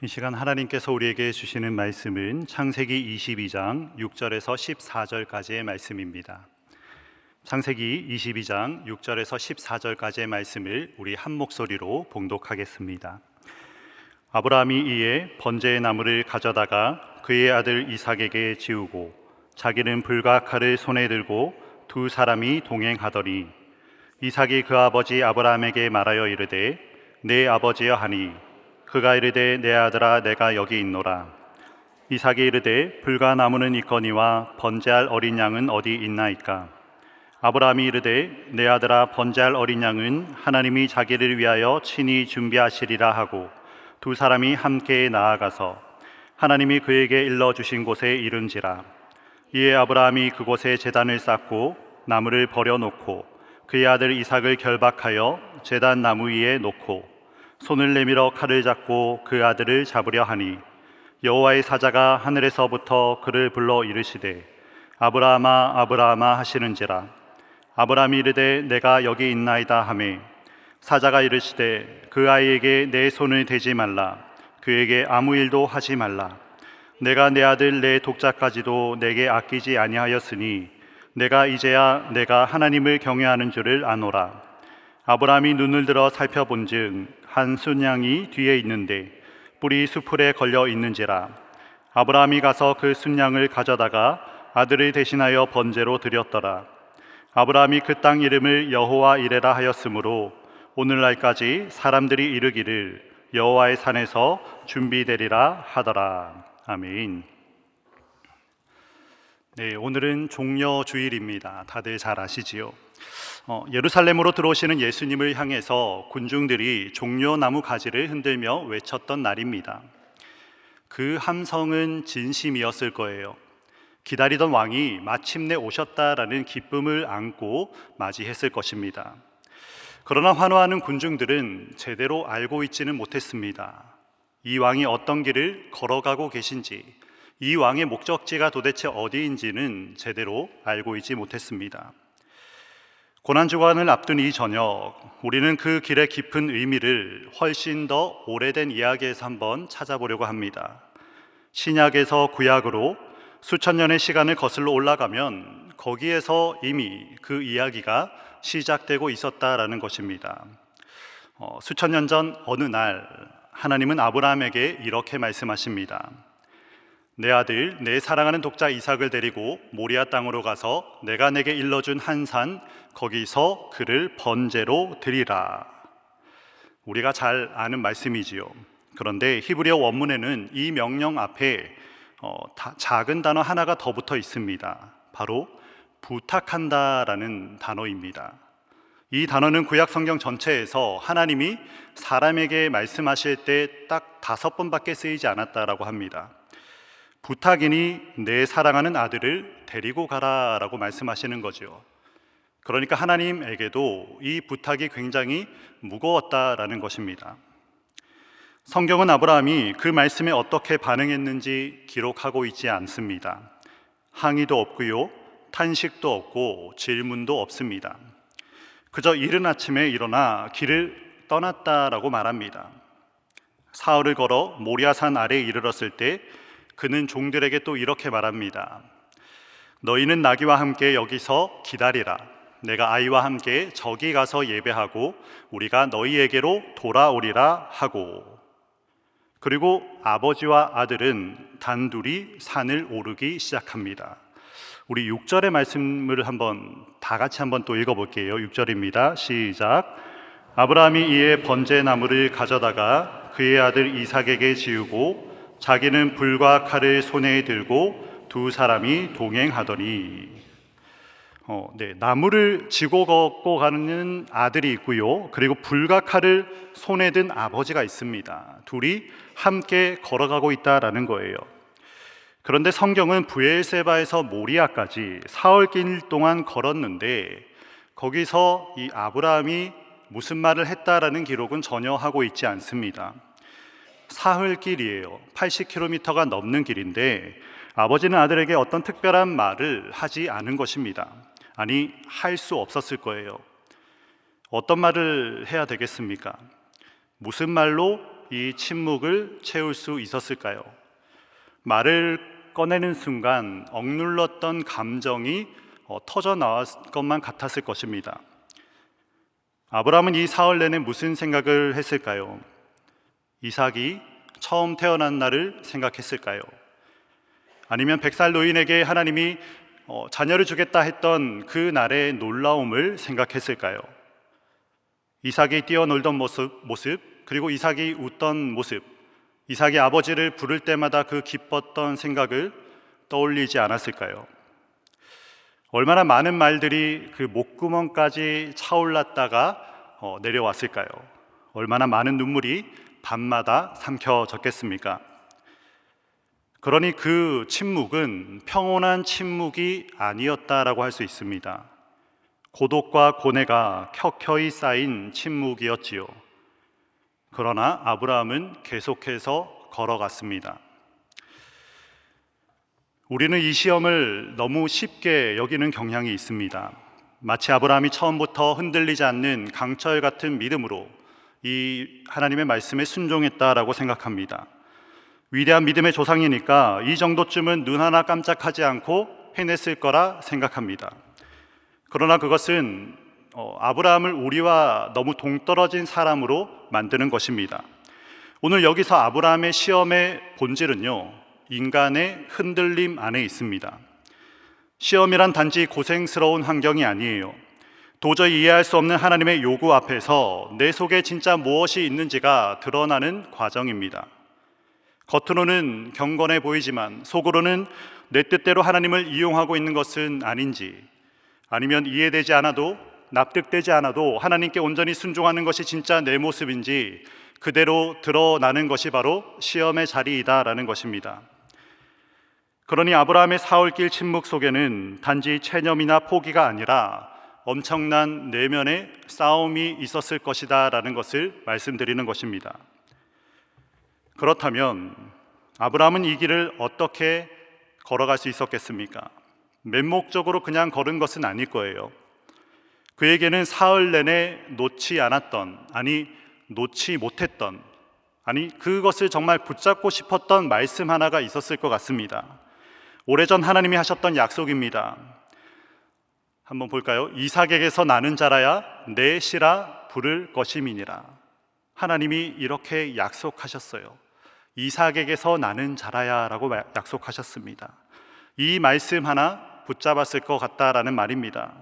이 시간 하나님께서 우리에게 주시는 말씀은 창세기 22장 6절에서 14절까지의 말씀입니다. 창세기 22장 6절에서 14절까지의 말씀을 우리 한 목소리로 봉독하겠습니다. 아브라함이 이에 번제의 나무를 가져다가 그의 아들 이삭에게 지우고 자기는 불과 칼을 손에 들고 두 사람이 동행하더니 이삭이 그 아버지 아브라함에게 말하여 이르되 내 아버지여 하니 그가 이르되 내 아들아 내가 여기 있노라. 이삭이 이르되 불과 나무는 있거니와 번제할 어린 양은 어디 있나이까. 아브라함이 이르되 내 아들아 번제할 어린 양은 하나님이 자기를 위하여 친히 준비하시리라 하고 두 사람이 함께 나아가서 하나님이 그에게 일러주신 곳에 이른지라. 이에 아브라함이 그곳에 제단을 쌓고 나무를 버려놓고 그의 아들 이삭을 결박하여 제단 나무 위에 놓고 손을 내밀어 칼을 잡고 그 아들을 잡으려 하니 여호와의 사자가 하늘에서부터 그를 불러 이르시되 아브라함아 아브라함아 하시는지라. 아브라함이 이르되 내가 여기 있나이다 하매 사자가 이르시되 그 아이에게 내 손을 대지 말라. 그에게 아무 일도 하지 말라. 내가 내 아들 내 독자까지도 내게 아끼지 아니하였으니 내가 이제야 내가 하나님을 경외하는 줄을 아노라. 아브라함이 눈을 들어 살펴본즉 한 순양이 뒤에 있는데 뿔이 수풀에 걸려 있는지라. 아브라함이 가서 그 순양을 가져다가 아들을 대신하여 번제로 드렸더라. 아브라함이 그 땅 이름을 여호와 이레라 하였으므로 오늘날까지 사람들이 이르기를 여호와의 산에서 준비되리라 하더라. 아멘. 네, 오늘은 종려 주일입니다. 다들 잘 아시지요? 예루살렘으로 들어오시는 예수님을 향해서 군중들이 종려나무 가지를 흔들며 외쳤던 날입니다. 그 함성은 진심이었을 거예요. 기다리던 왕이 마침내 오셨다라는 기쁨을 안고 맞이했을 것입니다. 그러나 환호하는 군중들은 제대로 알고 있지는 못했습니다. 이 왕이 어떤 길을 걸어가고 계신지, 이 왕의 목적지가 도대체 어디인지는 제대로 알고 있지 못했습니다. 고난주간을 앞둔 이 저녁, 우리는 그 길의 깊은 의미를 훨씬 더 오래된 이야기에서 한번 찾아보려고 합니다. 신약에서 구약으로 수천 년의 시간을 거슬러 올라가면 거기에서 이미 그 이야기가 시작되고 있었다라는 것입니다. 수천 년 전 어느 날 하나님은 아브라함에게 이렇게 말씀하십니다. 내 아들, 내 사랑하는 독자 이삭을 데리고 모리아 땅으로 가서 내가 내게 일러준 한 산, 거기서 그를 번제로 드리라. 우리가 잘 아는 말씀이지요. 그런데 히브리어 원문에는 이 명령 앞에 작은 단어 하나가 더 붙어 있습니다. 바로 부탁한다라는 단어입니다. 이 단어는 구약 성경 전체에서 하나님이 사람에게 말씀하실 때 딱 5번밖에 쓰이지 않았다라고 합니다. 부탁이니 내 사랑하는 아들을 데리고 가라라고 말씀하시는 거죠. 그러니까 하나님에게도 이 부탁이 굉장히 무거웠다라는 것입니다. 성경은 아브라함이 그 말씀에 어떻게 반응했는지 기록하고 있지 않습니다. 항의도 없고요, 탄식도 없고 질문도 없습니다. 그저 이른 아침에 일어나 길을 떠났다라고 말합니다. 사흘을 걸어 모리아산 아래에 이르렀을 때 그는 종들에게 또 이렇게 말합니다. 너희는 나귀와 함께 여기서 기다리라. 내가 아이와 함께 저기 가서 예배하고 우리가 너희에게로 돌아오리라 하고, 그리고 아버지와 아들은 단둘이 산을 오르기 시작합니다. 우리 6절의 말씀을 다 같이 한번 또 읽어볼게요. 6절입니다. 시작. 아브라함이 이에 번제 나무를 가져다가 그의 아들 이삭에게 지우고 자기는 불과 칼을 손에 들고 두 사람이 동행하더니, 나무를 지고 걷고 가는 아들이 있고요, 그리고 불과 칼을 손에 든 아버지가 있습니다. 둘이 함께 걸어가고 있다라는 거예요. 그런데 성경은 브엘세바에서 모리아까지 사흘길 동안 걸었는데 거기서 이 아브라함이 무슨 말을 했다라는 기록은 전혀 하고 있지 않습니다. 사흘길이에요. 80km가 넘는 길인데 아버지는 아들에게 어떤 특별한 말을 하지 않은 것입니다. 아니, 할 수 없었을 거예요. 어떤 말을 해야 되겠습니까? 무슨 말로 이 침묵을 채울 수 있었을까요? 말을 꺼내는 순간 억눌렀던 감정이 터져 나왔을 것만 같았을 것입니다. 아브라함은 이 사흘 내내 무슨 생각을 했을까요? 이삭이 처음 태어난 날을 생각했을까요? 아니면 100살 노인에게 하나님이 자녀를 주겠다 했던 그 날의 놀라움을 생각했을까요? 이삭이 뛰어놀던 모습, 그리고 이삭이 웃던 모습, 이삭이 아버지를 부를 때마다 그 기뻤던 생각을 떠올리지 않았을까요? 얼마나 많은 말들이 그 목구멍까지 차올랐다가 내려왔을까요? 얼마나 많은 눈물이 밤마다 삼켜졌겠습니까? 그러니 그 침묵은 평온한 침묵이 아니었다라고 할 수 있습니다. 고독과 고뇌가 켜켜이 쌓인 침묵이었지요. 그러나 아브라함은 계속해서 걸어갔습니다. 우리는 이 시험을 너무 쉽게 여기는 경향이 있습니다. 마치 아브라함이 처음부터 흔들리지 않는 강철 같은 믿음으로 이 하나님의 말씀에 순종했다라고 생각합니다. 위대한 믿음의 조상이니까 이 정도쯤은 눈 하나 깜짝하지 않고 해냈을 거라 생각합니다. 그러나 그것은 아브라함을 우리와 너무 동떨어진 사람으로 만드는 것입니다. 오늘 여기서 아브라함의 시험의 본질은요, 인간의 흔들림 안에 있습니다. 시험이란 단지 고생스러운 환경이 아니에요. 도저히 이해할 수 없는 하나님의 요구 앞에서 내 속에 진짜 무엇이 있는지가 드러나는 과정입니다. 겉으로는 경건해 보이지만 속으로는 내 뜻대로 하나님을 이용하고 있는 것은 아닌지, 아니면 이해되지 않아도, 납득되지 않아도 하나님께 온전히 순종하는 것이 진짜 내 모습인지 그대로 드러나는 것이 바로 시험의 자리이다라는 것입니다. 그러니 아브라함의 사흘길 침묵 속에는 단지 체념이나 포기가 아니라 엄청난 내면의 싸움이 있었을 것이다 라는 것을 말씀드리는 것입니다. 그렇다면 아브라함은 이 길을 어떻게 걸어갈 수 있었겠습니까? 맹목적으로 그냥 걸은 것은 아닐 거예요. 그에게는 사흘 내내 놓지 않았던, 놓지 못했던, 그것을 정말 붙잡고 싶었던 말씀 하나가 있었을 것 같습니다. 오래전 하나님이 하셨던 약속입니다. 한번 볼까요? 이삭에게서 나는 자라야 내 씨라 부를 것임이니라. 하나님이 이렇게 약속하셨어요. 이삭에게서 나는 자라야 라고 약속하셨습니다. 이 말씀 하나 붙잡았을 것 같다라는 말입니다.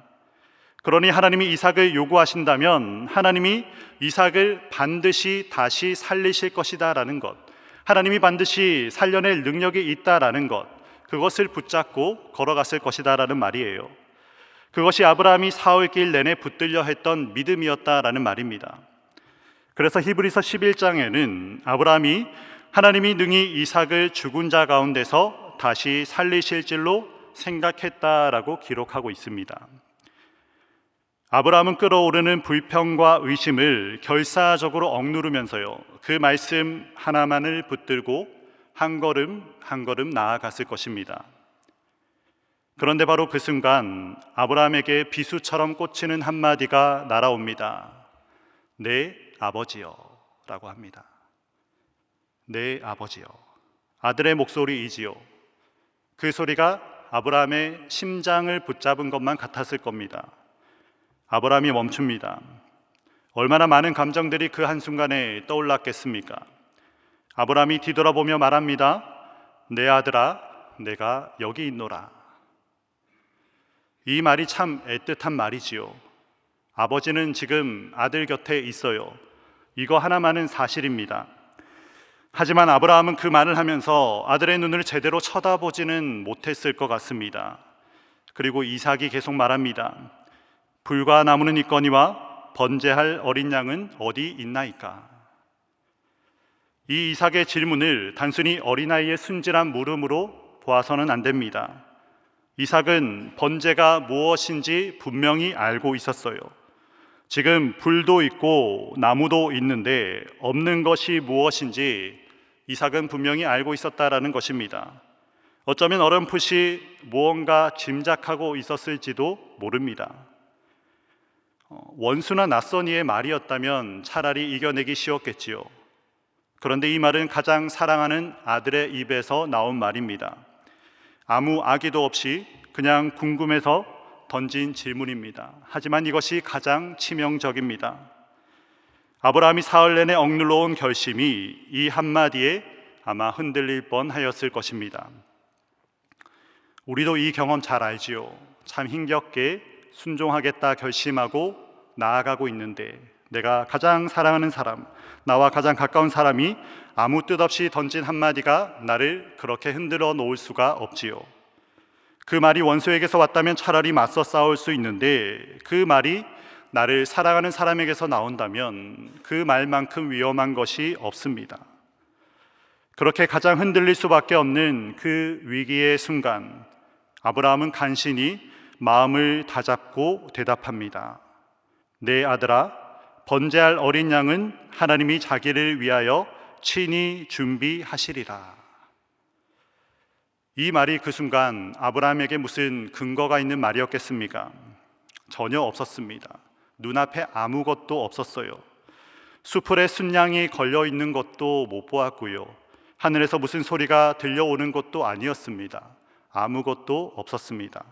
그러니 하나님이 이삭을 요구하신다면 하나님이 이삭을 반드시 다시 살리실 것이다 라는 것, 하나님이 반드시 살려낼 능력이 있다라는 것, 그것을 붙잡고 걸어갔을 것이다 라는 말이에요. 그것이 아브라함이 사흘길 내내 붙들려 했던 믿음이었다라는 말입니다. 그래서 히브리서 11장에는 아브라함이 하나님이 능히 이삭을 죽은 자 가운데서 다시 살리실 줄로 생각했다라고 기록하고 있습니다. 아브라함은 끓어오르는 불평과 의심을 결사적으로 억누르면서요, 그 말씀 하나만을 붙들고 한 걸음 한 걸음 나아갔을 것입니다. 그런데 바로 그 순간 아브라함에게 비수처럼 꽂히는 한마디가 날아옵니다. 내 아버지여 라고 합니다. 내 아버지여. 아들의 목소리이지요. 그 소리가 아브라함의 심장을 붙잡은 것만 같았을 겁니다. 아브라함이 멈춥니다. 얼마나 많은 감정들이 그 한순간에 떠올랐겠습니까? 아브라함이 뒤돌아보며 말합니다. 내 아들아, 내가 여기 있노라. 이 말이 참 애틋한 말이지요. 아버지는 지금 아들 곁에 있어요. 이거 하나만은 사실입니다. 하지만 아브라함은 그 말을 하면서 아들의 눈을 제대로 쳐다보지는 못했을 것 같습니다. 그리고 이삭이 계속 말합니다. 불과 나무는 있거니와 번제할 어린 양은 어디 있나이까? 이 이삭의 질문을 단순히 어린아이의 순진한 물음으로 보아서는 안 됩니다. 이삭은 번제가 무엇인지 분명히 알고 있었어요. 지금 불도 있고 나무도 있는데 없는 것이 무엇인지 이삭은 분명히 알고 있었다라는 것입니다. 어쩌면 어렴풋이 무언가 짐작하고 있었을지도 모릅니다. 원수나 낯선 이의 말이었다면 차라리 이겨내기 쉬웠겠지요. 그런데 이 말은 가장 사랑하는 아들의 입에서 나온 말입니다. 아무 악의도 없이 그냥 궁금해서 던진 질문입니다. 하지만 이것이 가장 치명적입니다. 아브라함이 사흘 내내 억눌러 온 결심이 이 한마디에 아마 흔들릴 뻔하였을 것입니다. 우리도 이 경험 잘 알지요. 참 힘겹게 순종하겠다 결심하고 나아가고 있는데 내가 가장 사랑하는 사람, 나와 가장 가까운 사람이 아무 뜻 없이 던진 한마디가 나를 그렇게 흔들어 놓을 수가 없지요. 그 말이 원수에게서 왔다면 차라리 맞서 싸울 수 있는데 그 말이 나를 사랑하는 사람에게서 나온다면 그 말만큼 위험한 것이 없습니다. 그렇게 가장 흔들릴 수밖에 없는 그 위기의 순간, 아브라함은 간신히 마음을 다잡고 대답합니다. 내 아들아, 번제할 어린 양은 하나님이 자기를 위하여 친히 준비하시리라. 이 말이 그 순간 아브라함에게 무슨 근거가 있는 말이었겠습니까? 전혀 없었습니다. 눈앞에 아무것도 없었어요. 수풀에 순양이 걸려 있는 것도 못 보았고요. 하늘에서 무슨 소리가 들려오는 것도 아니었습니다. 아무것도 없었습니다.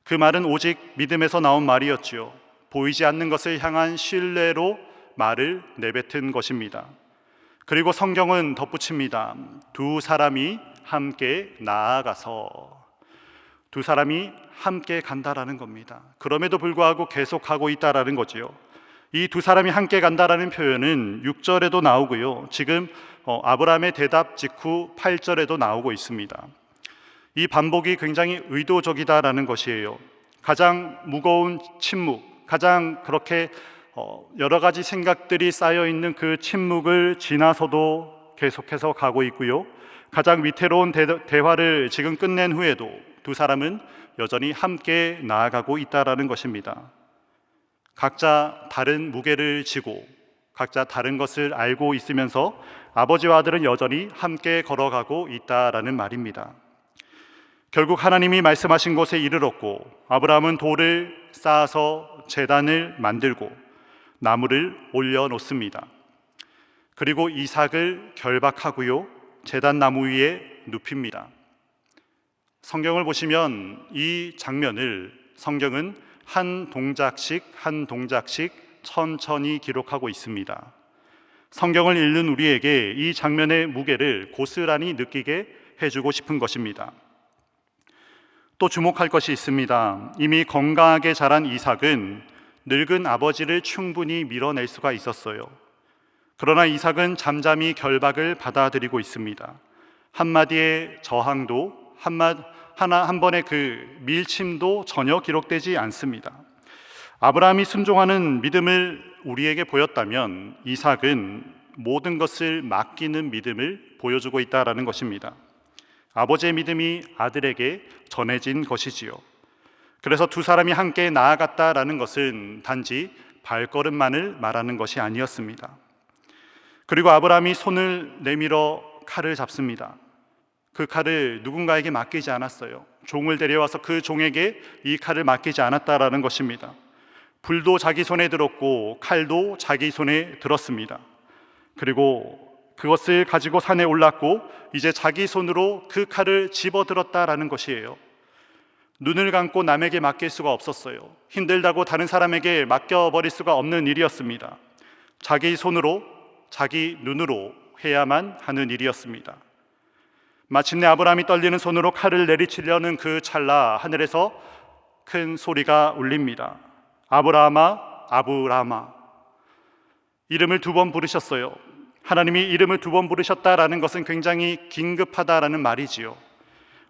그 말은 오직 믿음에서 나온 말이었지요. 보이지 않는 것을 향한 신뢰로 말을 내뱉은 것입니다. 그리고 성경은 덧붙입니다. 두 사람이 함께 나아가서, 두 사람이 함께 간다라는 겁니다. 그럼에도 불구하고 계속하고 있다라는 거지요. 이 두 사람이 함께 간다라는 표현은 6절에도 나오고요. 지금 아브라함의 대답 직후 8절에도 나오고 있습니다. 이 반복이 굉장히 의도적이다라는 것이에요. 가장 무거운 침묵, 가장 그렇게 여러 가지 생각들이 쌓여 있는 그 침묵을 지나서도 계속해서 가고 있고요. 가장 위태로운 대화를 지금 끝낸 후에도 두 사람은 여전히 함께 나아가고 있다라는 것입니다. 각자 다른 무게를 지고 각자 다른 것을 알고 있으면서 아버지와 아들은 여전히 함께 걸어가고 있다라는 말입니다. 결국 하나님이 말씀하신 곳에 이르렀고 아브라함은 돌을 쌓아서 제단을 만들고 나무를 올려놓습니다. 그리고 이삭을 결박하고요, 제단 나무 위에 눕힙니다. 성경을 보시면 이 장면을 성경은 한 동작씩 한 동작씩 천천히 기록하고 있습니다. 성경을 읽는 우리에게 이 장면의 무게를 고스란히 느끼게 해주고 싶은 것입니다. 또 주목할 것이 있습니다. 이미 건강하게 자란 이삭은 늙은 아버지를 충분히 밀어낼 수가 있었어요. 그러나 이삭은 잠잠히 결박을 받아들이고 있습니다. 한마디의 저항도 한 번의 그 밀침도 전혀 기록되지 않습니다. 아브라함이 순종하는 믿음을 우리에게 보였다면 이삭은 모든 것을 맡기는 믿음을 보여주고 있다는 것입니다. 아버지의 믿음이 아들에게 전해진 것이지요. 그래서 두 사람이 함께 나아갔다라는 것은 단지 발걸음만을 말하는 것이 아니었습니다. 그리고 아브라함이 손을 내밀어 칼을 잡습니다. 그 칼을 누군가에게 맡기지 않았어요. 종을 데려와서 그 종에게 이 칼을 맡기지 않았다라는 것입니다. 불도 자기 손에 들었고 칼도 자기 손에 들었습니다. 그리고 그것을 가지고 산에 올랐고 이제 자기 손으로 그 칼을 집어들었다라는 것이에요. 눈을 감고 남에게 맡길 수가 없었어요. 힘들다고 다른 사람에게 맡겨버릴 수가 없는 일이었습니다. 자기 손으로, 자기 눈으로 해야만 하는 일이었습니다. 마침내 아브라함이 떨리는 손으로 칼을 내리치려는 그 찰나 하늘에서 큰 소리가 울립니다. 아브라함아, 아브라함아. 이름을 두 번 부르셨어요. 하나님이 이름을 두 번 부르셨다라는 것은 굉장히 긴급하다라는 말이지요.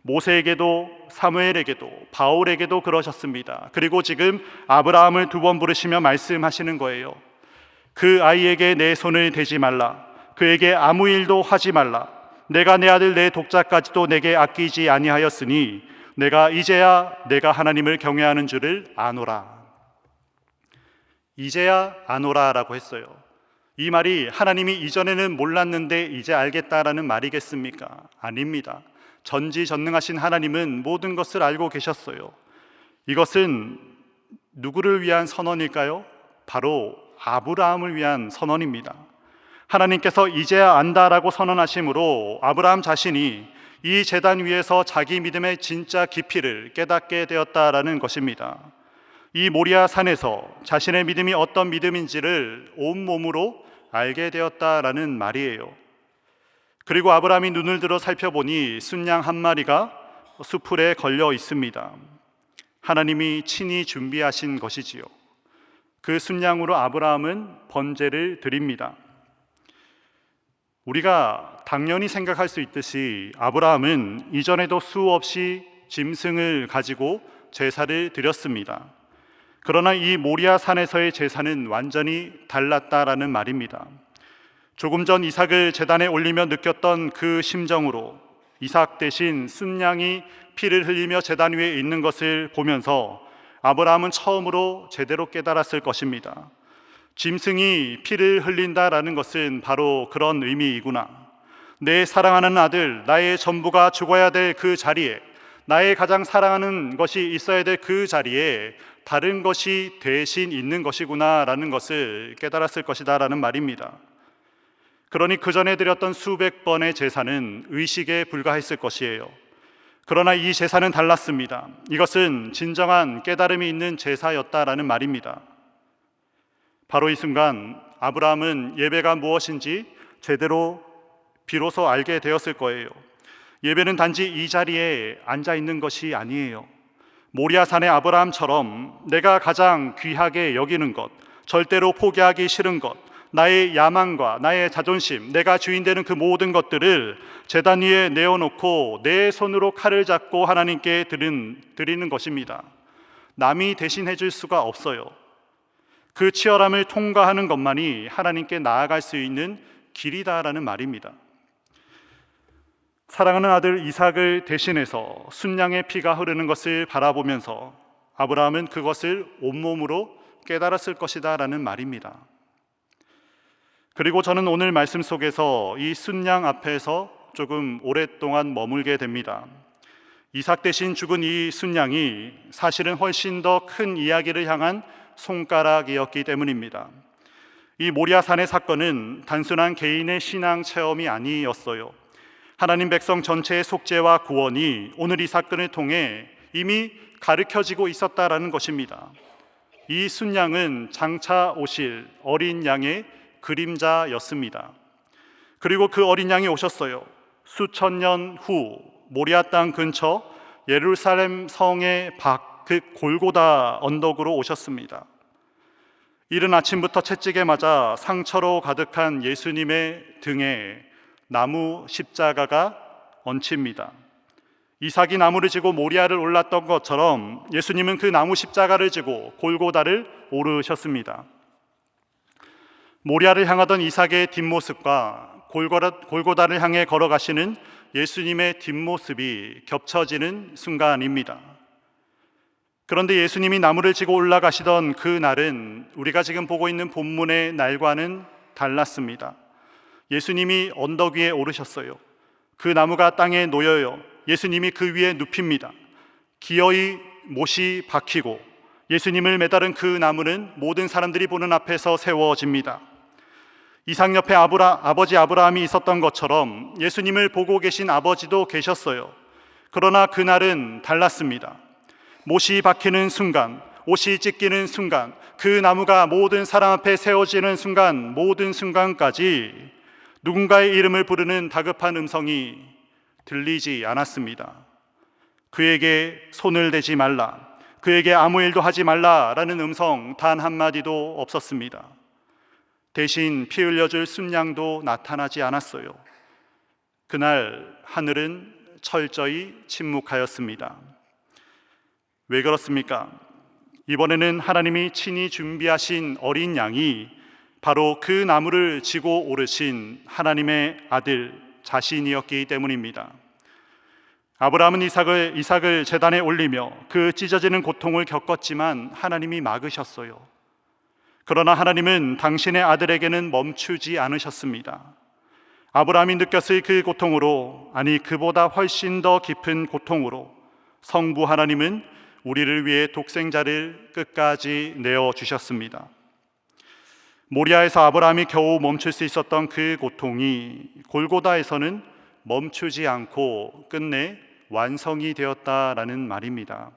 모세에게도 사무엘에게도 바울에게도 그러셨습니다. 그리고 지금 아브라함을 두 번 부르시며 말씀하시는 거예요. 그 아이에게 내 손을 대지 말라. 그에게 아무 일도 하지 말라. 내가 내 아들 내 독자까지도 내게 아끼지 아니하였으니 내가 이제야 내가 하나님을 경외하는 줄을 아노라. 이제야 아노라라고 했어요. 이 말이 하나님이 이전에는 몰랐는데 이제 알겠다라는 말이겠습니까? 아닙니다. 전지전능하신 하나님은 모든 것을 알고 계셨어요. 이것은 누구를 위한 선언일까요? 바로 아브라함을 위한 선언입니다. 하나님께서 이제야 안다라고 선언하심으로 아브라함 자신이 이 제단 위에서 자기 믿음의 진짜 깊이를 깨닫게 되었다라는 것입니다. 이 모리아 산에서 자신의 믿음이 어떤 믿음인지를 온몸으로 알게 되었다라는 말이에요. 그리고 아브라함이 눈을 들어 살펴보니 순양 한 마리가 수풀에 걸려 있습니다. 하나님이 친히 준비하신 것이지요. 그 순양으로 아브라함은 번제를 드립니다. 우리가 당연히 생각할 수 있듯이 아브라함은 이전에도 수없이 짐승을 가지고 제사를 드렸습니다. 그러나 이 모리아 산에서의 제사는 완전히 달랐다라는 말입니다. 조금 전 이삭을 제단에 올리며 느꼈던 그 심정으로 이삭 대신 순양이 피를 흘리며 제단 위에 있는 것을 보면서 아브라함은 처음으로 제대로 깨달았을 것입니다. 짐승이 피를 흘린다라는 것은 바로 그런 의미이구나. 내 사랑하는 아들, 나의 전부가 죽어야 될 그 자리에, 나의 가장 사랑하는 것이 있어야 될 그 자리에 다른 것이 대신 있는 것이구나 라는 것을 깨달았을 것이다 라는 말입니다. 그러니 그 전에 드렸던 수백 번의 제사는 의식에 불과했을 것이에요. 그러나 이 제사는 달랐습니다. 이것은 진정한 깨달음이 있는 제사였다라는 말입니다. 바로 이 순간 아브라함은 예배가 무엇인지 제대로 비로소 알게 되었을 거예요. 예배는 단지 이 자리에 앉아 있는 것이 아니에요. 모리아산의 아브라함처럼 내가 가장 귀하게 여기는 것, 절대로 포기하기 싫은 것, 나의 야망과 나의 자존심, 내가 주인 되는 그 모든 것들을 제단 위에 내어놓고 내 손으로 칼을 잡고 하나님께 드리는 것입니다. 남이 대신해 줄 수가 없어요. 그 치열함을 통과하는 것만이 하나님께 나아갈 수 있는 길이다라는 말입니다. 사랑하는 아들 이삭을 대신해서 순양의 피가 흐르는 것을 바라보면서 아브라함은 그것을 온몸으로 깨달았을 것이다 라는 말입니다. 그리고 저는 오늘 말씀 속에서 이 순양 앞에서 조금 오랫동안 머물게 됩니다. 이삭 대신 죽은 이 순양이 사실은 훨씬 더 큰 이야기를 향한 손가락이었기 때문입니다. 이 모리아산의 사건은 단순한 개인의 신앙 체험이 아니었어요. 하나님 백성 전체의 속죄와 구원이 오늘 이 사건을 통해 이미 가르쳐지고 있었다라는 것입니다. 이 순양은 장차 오실 어린 양의 그림자였습니다. 그리고 그 어린 양이 오셨어요. 수천 년 후 모리아 땅 근처 예루살렘 성의 밖 그 골고다 언덕으로 오셨습니다. 이른 아침부터 채찍에 맞아 상처로 가득한 예수님의 등에 나무 십자가가 얹힙니다. 이삭이 나무를 지고 모리아를 올랐던 것처럼 예수님은 그 나무 십자가를 지고 골고다를 오르셨습니다. 모리아를 향하던 이삭의 뒷모습과 골고다를 향해 걸어가시는 예수님의 뒷모습이 겹쳐지는 순간입니다. 그런데 예수님이 나무를 지고 올라가시던 그 날은 우리가 지금 보고 있는 본문의 날과는 달랐습니다. 예수님이 언덕 위에 오르셨어요. 그 나무가 땅에 놓여요. 예수님이 그 위에 눕힙니다. 기어이 못이 박히고 예수님을 매달은 그 나무는 모든 사람들이 보는 앞에서 세워집니다. 이삭 옆에 아버지 아브라함이 있었던 것처럼 예수님을 보고 계신 아버지도 계셨어요. 그러나 그날은 달랐습니다. 못이 박히는 순간, 옷이 찢기는 순간, 그 나무가 모든 사람 앞에 세워지는 순간, 모든 순간까지 누군가의 이름을 부르는 다급한 음성이 들리지 않았습니다. 그에게 손을 대지 말라, 그에게 아무 일도 하지 말라라는 음성 단 한마디도 없었습니다. 대신 피 흘려줄 순양도 나타나지 않았어요. 그날 하늘은 철저히 침묵하였습니다. 왜 그렇습니까? 이번에는 하나님이 친히 준비하신 어린 양이 바로 그 나무를 지고 오르신 하나님의 아들 자신이었기 때문입니다. 아브라함은 이삭을 제단에 올리며 그 찢어지는 고통을 겪었지만 하나님이 막으셨어요. 그러나 하나님은 당신의 아들에게는 멈추지 않으셨습니다. 아브라함이 느꼈을 그 고통으로, 아니 그보다 훨씬 더 깊은 고통으로 성부 하나님은 우리를 위해 독생자를 끝까지 내어주셨습니다. 모리아에서 아브라함이 겨우 멈출 수 있었던 그 고통이 골고다에서는 멈추지 않고 끝내 완성이 되었다라는 말입니다.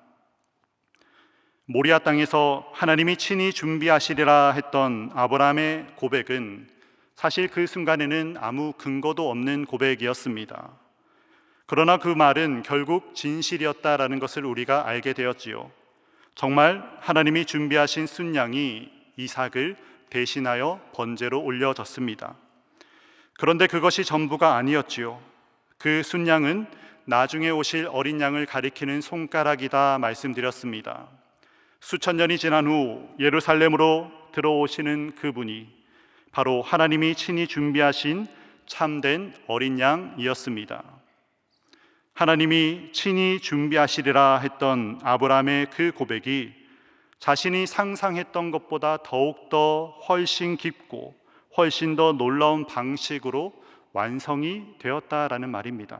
모리아 땅에서 하나님이 친히 준비하시리라 했던 아브라함의 고백은 사실 그 순간에는 아무 근거도 없는 고백이었습니다. 그러나 그 말은 결국 진실이었다라는 것을 우리가 알게 되었지요. 정말 하나님이 준비하신 순양이 이삭을 대신하여 번제로 올려졌습니다. 그런데 그것이 전부가 아니었지요. 그 순양은 나중에 오실 어린 양을 가리키는 손가락이다 말씀드렸습니다. 수천 년이 지난 후 예루살렘으로 들어오시는 그분이 바로 하나님이 친히 준비하신 참된 어린 양이었습니다. 하나님이 친히 준비하시리라 했던 아브라함의 그 고백이 자신이 상상했던 것보다 더욱더 훨씬 깊고 훨씬 더 놀라운 방식으로 완성이 되었다라는 말입니다.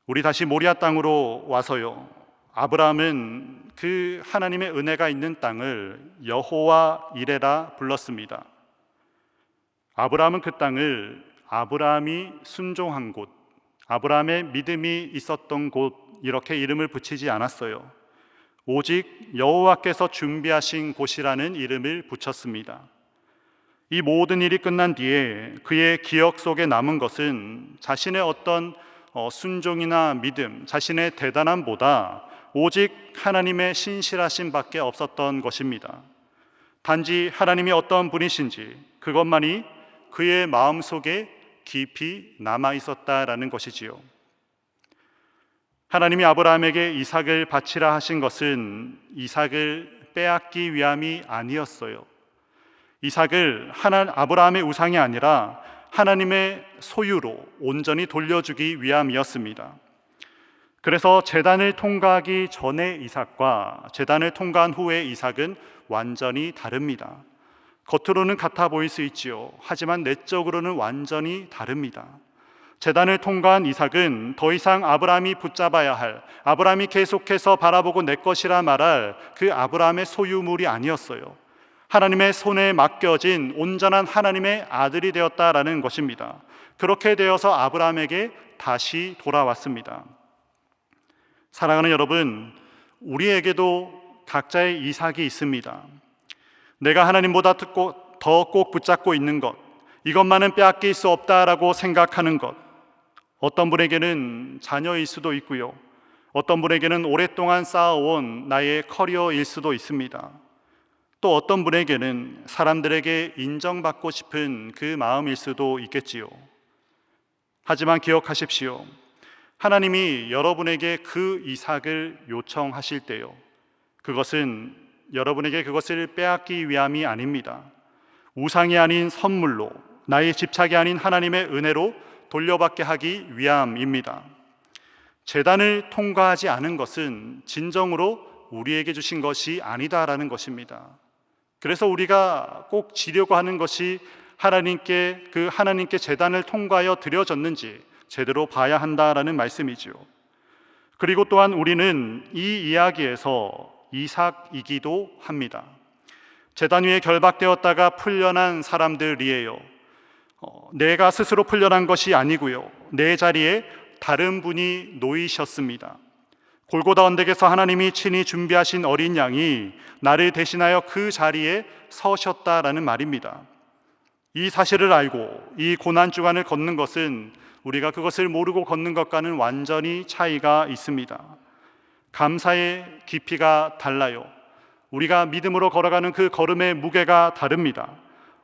우리 다시 모리아 땅으로 와서요, 아브라함은 그 하나님의 은혜가 있는 땅을 여호와 이레라 불렀습니다. 아브라함은 그 땅을 아브라함이 순종한 곳, 아브라함의 믿음이 있었던 곳, 이렇게 이름을 붙이지 않았어요. 오직 여호와께서 준비하신 곳이라는 이름을 붙였습니다. 이 모든 일이 끝난 뒤에 그의 기억 속에 남은 것은 자신의 어떤 순종이나 믿음, 자신의 대단함보다 오직 하나님의 신실하심 밖에 없었던 것입니다. 단지 하나님이 어떤 분이신지 그것만이 그의 마음속에 깊이 남아 있었다라는 것이지요. 하나님이 아브라함에게 이삭을 바치라 하신 것은 이삭을 빼앗기 위함이 아니었어요. 이삭을 아브라함의 우상이 아니라 하나님의 소유로 온전히 돌려주기 위함이었습니다. 그래서 제단을 통과하기 전의 이삭과 제단을 통과한 후의 이삭은 완전히 다릅니다. 겉으로는 같아 보일 수 있지요. 하지만 내적으로는 완전히 다릅니다. 제단을 통과한 이삭은 더 이상 아브라함이 붙잡아야 할, 아브라함이 계속해서 바라보고 내 것이라 말할 그 아브라함의 소유물이 아니었어요. 하나님의 손에 맡겨진 온전한 하나님의 아들이 되었다라는 것입니다. 그렇게 되어서 아브라함에게 다시 돌아왔습니다. 사랑하는 여러분, 우리에게도 각자의 이삭이 있습니다. 내가 하나님보다 더 꼭 붙잡고 있는 것, 이것만은 빼앗길 수 없다라고 생각하는 것, 어떤 분에게는 자녀일 수도 있고요, 어떤 분에게는 오랫동안 쌓아온 나의 커리어일 수도 있습니다. 또 어떤 분에게는 사람들에게 인정받고 싶은 그 마음일 수도 있겠지요. 하지만 기억하십시오. 하나님이 여러분에게 그 이삭을 요청하실 때요, 그것은 여러분에게 그것을 빼앗기 위함이 아닙니다. 우상이 아닌 선물로, 나의 집착이 아닌 하나님의 은혜로 돌려받게 하기 위함입니다. 제단을 통과하지 않은 것은 진정으로 우리에게 주신 것이 아니다라는 것입니다. 그래서 우리가 꼭 지려고 하는 것이 하나님께 제단을 통과하여 드려졌는지 제대로 봐야 한다라는 말씀이죠. 그리고 또한 우리는 이 이야기에서 이삭이기도 합니다. 제단 위에 결박되었다가 풀려난 사람들이에요. 내가 스스로 풀려난 것이 아니고요, 내 자리에 다른 분이 놓이셨습니다. 골고다 언덕에서 하나님이 친히 준비하신 어린 양이 나를 대신하여 그 자리에 서셨다라는 말입니다. 이 사실을 알고 이 고난 주간을 걷는 것은 우리가 그것을 모르고 걷는 것과는 완전히 차이가 있습니다. 감사의 깊이가 달라요. 우리가 믿음으로 걸어가는 그 걸음의 무게가 다릅니다.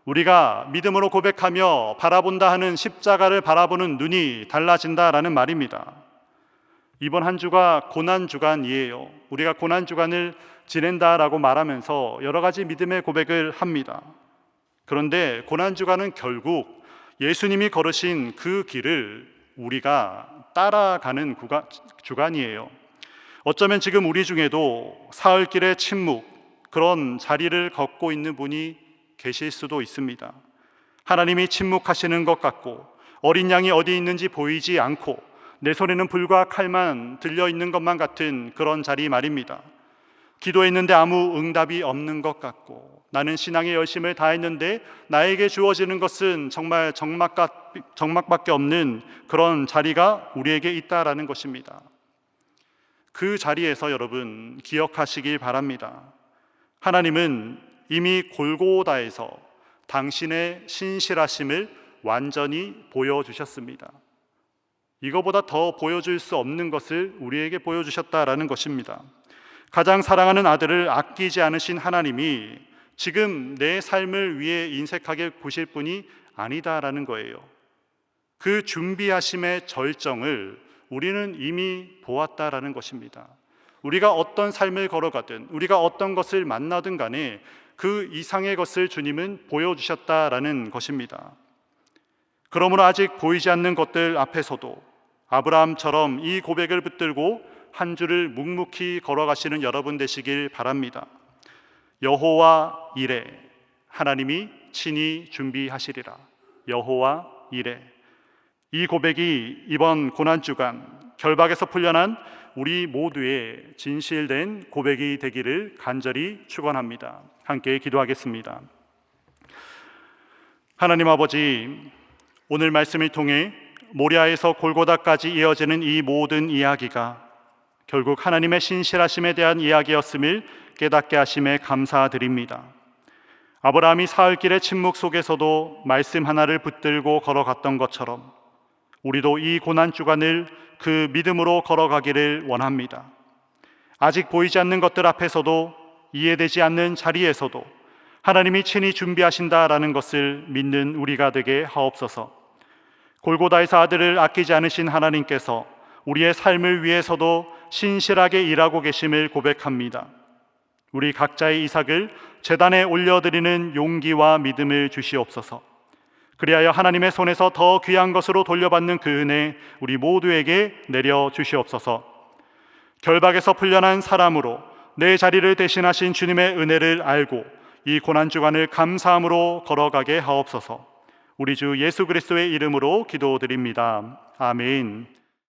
우리가 믿음으로 고백하며 바라본다 하는 십자가를 바라보는 눈이 달라진다라는 말입니다. 이번 한 주가 고난 주간이에요. 우리가 고난 주간을 지낸다라고 말하면서 여러 가지 믿음의 고백을 합니다. 그런데 고난 주간은 결국 예수님이 걸으신 그 길을 우리가 따라가는 주간이에요. 어쩌면 지금 우리 중에도 사흘길의 침묵, 그런 자리를 걷고 있는 분이 계실 수도 있습니다. 하나님이 침묵하시는 것 같고 어린 양이 어디 있는지 보이지 않고 내 손에는 불과 칼만 들려있는 것만 같은 그런 자리 말입니다. 기도했는데 아무 응답이 없는 것 같고 나는 신앙의 열심을 다했는데 나에게 주어지는 것은 정말 정막밖에 없는 그런 자리가 우리에게 있다라는 것입니다. 그 자리에서 여러분 기억하시길 바랍니다. 하나님은 이미 골고다에서 당신의 신실하심을 완전히 보여주셨습니다. 이거보다 더 보여줄 수 없는 것을 우리에게 보여주셨다라는 것입니다. 가장 사랑하는 아들을 아끼지 않으신 하나님이 지금 내 삶을 위해 인색하게 보실 분이 아니다라는 거예요. 그 준비하심의 절정을 우리는 이미 보았다라는 것입니다. 우리가 어떤 삶을 걸어가든 우리가 어떤 것을 만나든 간에 그 이상의 것을 주님은 보여주셨다라는 것입니다. 그러므로 아직 보이지 않는 것들 앞에서도 아브라함처럼 이 고백을 붙들고 한 줄을 묵묵히 걸어가시는 여러분 되시길 바랍니다. 여호와 이레, 하나님이 친히 준비하시리라. 여호와 이레. 이 고백이 이번 고난주간 결박에서 풀려난 우리 모두의 진실된 고백이 되기를 간절히 축원합니다. 함께 기도하겠습니다. 하나님 아버지, 오늘 말씀을 통해 모리아에서 골고다까지 이어지는 이 모든 이야기가 결국 하나님의 신실하심에 대한 이야기였음을 깨닫게 하심에 감사드립니다. 아브라함이 사흘길의 침묵 속에서도 말씀 하나를 붙들고 걸어갔던 것처럼 우리도 이 고난주간을 그 믿음으로 걸어가기를 원합니다. 아직 보이지 않는 것들 앞에서도 이해되지 않는 자리에서도 하나님이 친히 준비하신다라는 것을 믿는 우리가 되게 하옵소서. 골고다에서 아들을 아끼지 않으신 하나님께서 우리의 삶을 위해서도 신실하게 일하고 계심을 고백합니다. 우리 각자의 이삭을 제단에 올려드리는 용기와 믿음을 주시옵소서. 그리하여 하나님의 손에서 더 귀한 것으로 돌려받는 그 은혜 우리 모두에게 내려주시옵소서. 결박에서 풀려난 사람으로 내 자리를 대신하신 주님의 은혜를 알고 이 고난주간을 감사함으로 걸어가게 하옵소서. 우리 주 예수 그리스도의 이름으로 기도드립니다. 아멘.